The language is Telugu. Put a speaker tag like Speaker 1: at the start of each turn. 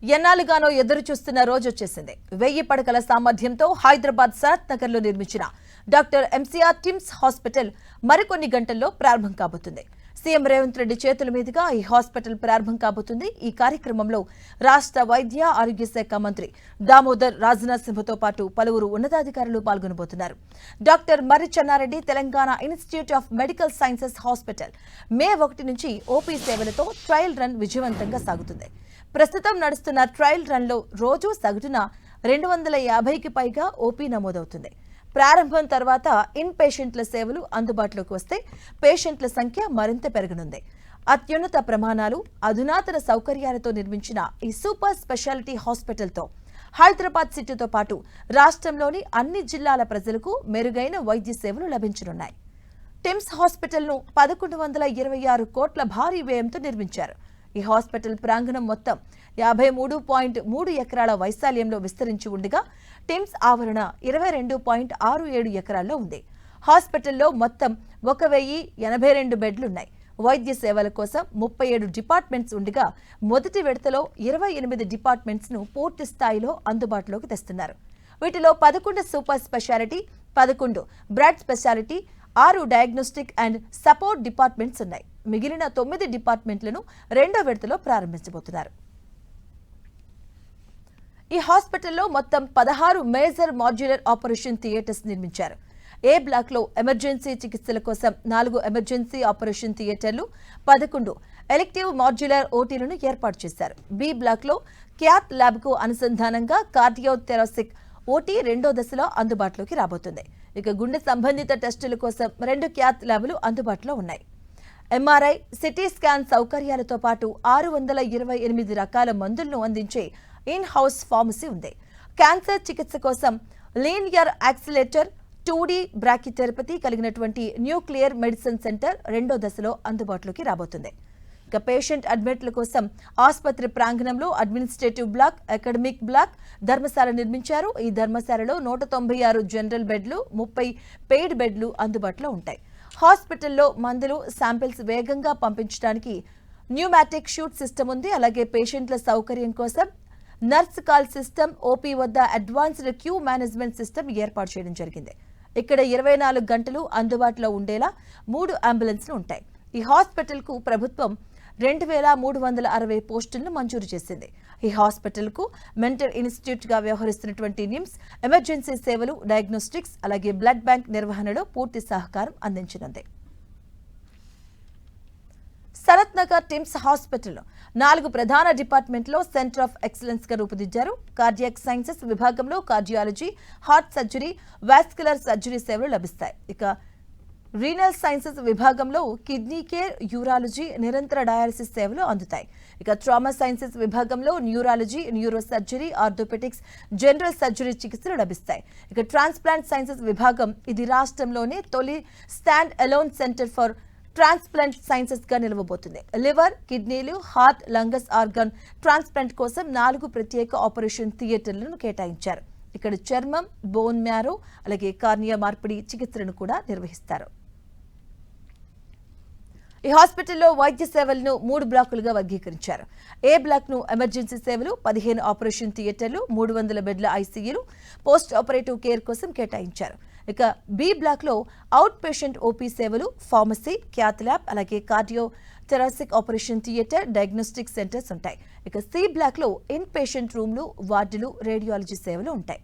Speaker 1: ఎన్నాళ్ళుగానో ఎదురు చూస్తున్న రోజు వచ్చేసింది. 1000 పడకల సామర్థ్యంతో హైదరాబాద్ సనత్ నగర్ లో నిర్మించిన డాక్టర్ ఎంసీఆర్ టిమ్స్ హాస్పిటల్ మరికొన్ని గంటల్లో ప్రారంభం కాబోతుంది. సీఎం రేవంత్ రెడ్డి చేతుల మీదుగా ఈ హాస్పిటల్ ప్రారంభం కాబోతుంది. ఈ కార్యక్రమంలో రాష్ట్ర వైద్య ఆరోగ్య శాఖ మంత్రి దామోదర్ రాజనరసింహతో పాటు పలువురు ఉన్నతాధికారులు పాల్గొనబోతున్నారు. Doctor Marri Chenna Reddy Telangana institute of medical sciences hospital May 1 నుంచి ఓపీ సేవలతో ట్రయల్ రన్ విజయవంతంగా సాగుతుంది. ప్రస్తుతం నడుస్తున్న ట్రయల్ రన్ లో రోజు సగటున 250కి పైగా ఓపీ నమోదవుతుంది. ప్రారంభం తర్వాత ఇన్ పేషెంట్ల సేవలు అందుబాటులోకి వస్తే పేషెంట్ల సంఖ్య మరింత పెరగనుంది. అత్యున్నత ప్రమాణాలు, అధునాతన సౌకర్యాలతో నిర్మించిన ఈ సూపర్ స్పెషాలిటీ హాస్పిటల్తో హైదరాబాద్ సిటీతో పాటు రాష్ట్రంలోని అన్ని జిల్లాల ప్రజలకు మెరుగైన వైద్య సేవలు లభించనున్నాయి. టిమ్స్ హాస్పిటల్ను 1126 కోట్ల భారీ వ్యయంతో నిర్మించారు. ఈ హాస్పిటల్ ప్రాంగణం మొత్తం 53.3 ఎకరాల వైశాల్యంలో విస్తరించి ఉండగా టిమ్స్ ఆవరణ 22.67 ఎకరాల్లో ఉంది. హాస్పిటల్లో మొత్తం 1082 బెడ్లున్నాయి. వైద్య సేవల కోసం 37 డిపార్ట్మెంట్స్ ఉండగా మొదటి విడతలో 28 డిపార్ట్మెంట్స్ ను పూర్తి స్థాయిలో అందుబాటులోకి తెస్తున్నారు. వీటిలో 11 super speciality, 11 blood speciality, 6 diagnostic and support departments ఉన్నాయి. మిగిలిన 9 డిపార్ట్మెంట్లను రెండో విడతలో ప్రారంభించబోతున్నారు. ఈ హాస్పిటల్లో మొత్తం 16 మేజర్ మాడ్యులర్ ఆపరేషన్ థియేటర్స్ నిర్మించారు. ఏ బ్లాక్ లో ఎమర్జెన్సీ చికిత్సల కోసం 4 ఎమర్జెన్సీ ఆపరేషన్ థియేటర్లు, 11 ఎలెక్టివ్ మాడ్యులర్ ఓటీలను ఏర్పాటు చేశారు. బి బ్లాక్ లో క్యాత్ ల్యాబ్ కు అనుసంధానంగా కార్డియోథెరాసిక్ ఓటీ రెండో దశలో అందుబాటులోకి రాబోతుంది. ఇక గుండె సంబంధిత టెస్టుల కోసం 2 క్యాత్ ల్యాబ్లు అందుబాటులో ఉన్నాయి. ఎంఆర్ఐ, సిటీ స్కాన్ సౌకర్యాలతో పాటు 628 రకాల మందులను అందించే ఇన్ హౌస్ ఫార్మసీ ఉంది. క్యాన్సర్ చికిత్స కోసం లీనియర్ యాక్సిలేటర్, 2D బ్రాకిథెరపీ కలిగినటువంటి న్యూక్లియర్ మెడిసిన్ సెంటర్ రెండో దశలో అందుబాటులోకి రాబోతుంది. ఇక పేషెంట్ అడ్మిట్ల కోసం ఆసుపత్రి ప్రాంగణంలో administrative block, academic block, Dharamshala నిర్మించారు. ఈ ధర్మశాలలో 196 జనరల్ బెడ్లు, 30 పెయిడ్ బెడ్లు అందుబాటులో ఉంటాయి. హాస్పిటల్లో మందులు, శాంపిల్స్ వేగంగా పంపించడానికి న్యూమాటిక్ షూట్ సిస్టమ్ ఉంది. అలాగే పేషెంట్ల సౌకర్యం కోసం నర్స్ కాల్ సిస్టమ్, ఓపీ వద్ద అడ్వాన్స్డ్ క్యూ మేనేజ్మెంట్ సిస్టమ్ ఏర్పాటు చేయడం జరిగింది. ఇక్కడ 24 గంటలు అందుబాటులో ఉండేలా 3 అంబులెన్స్లు ఉంటాయి. ఈ హాస్పిటల్ కు ప్రభుత్వం 2360 పోస్టులను మంజూరు చేసింది. ఈ హాస్పిటల్ కు మెంటల్ ఇన్స్టిట్యూట్ గా వ్యవహరిస్తున్నటువంటి నిమ్స్ ఎమర్జెన్సీ సేవలు, డయాగ్నోస్టిక్స్ అలాగే బ్లడ్ బ్యాంక్ నిర్వహణలో పూర్తి సహకారం అందించనుంది. సనత్ నగర్ టిమ్స్ హాస్పిటల్లో 4 ప్రధాన డిపార్ట్మెంట్లో సెంటర్ ఆఫ్ ఎక్సలెన్స్ గా రూపుదిద్దారు. కార్డియాక్ సైన్సెస్ విభాగంలో cardiology, heart surgery, vascular surgery సేవలు లభిస్తాయి. ఇక రీనల్ సైన్సెస్ విభాగంలో కిడ్నీ కేర్, యూరాలజీ, నిరంతర డయాలసిస్ సేవలు అందుతాయి. ఇక ట్రామా సైన్సెస్ విభాగంలో neurology, neuro surgery, orthopaedics, general surgery చికిత్సలు లభిస్తాయి. ఇక ట్రాన్స్ప్లాంట్ సైన్సెస్ విభాగం ఇది రాష్ట్రంలోనే తొలి stand alone centre for transplant sciences గా నిలవబోతుంది. లివర్, కిడ్నీలు, హార్ట్, లంగస్ ఆర్గాన్ ట్రాన్స్ప్లాంట్ కోసం 4 ప్రత్యేక ఆపరేషన్ థియేటర్లను కేటాయించారు. ఇక్కడ చర్మం, బోన్ మ్యారో అలాగే కార్నియా మార్పిడి చికిత్సలను కూడా నిర్వహిస్తారు. ఈ హాస్పిటల్లో వైద్య సేవలను 3 బ్లాకులుగా వర్గీకరించారు. ఏ బ్లాక్ ను ఎమర్జెన్సీ సేవలు, 15 ఆపరేషన్ థియేటర్లు, 300 బెడ్ల ఐసీయూలు, పోస్ట్ ఆపరేటివ్ కేర్ కోసం కేటాయించారు. ఇక బి బ్లాక్ లో అవుట్ పేషెంట్ ఓపీ సేవలు, ఫార్మసీ, క్యాత్ ల్యాబ్ అలాగే cardio thoracic operation theatre, diagnostic centres ఉంటాయి. ఇక సి బ్లాక్ లో ఇన్ పేషెంట్ రూమ్లు, వార్డులు, రేడియాలజీ సేవలు ఉంటాయి.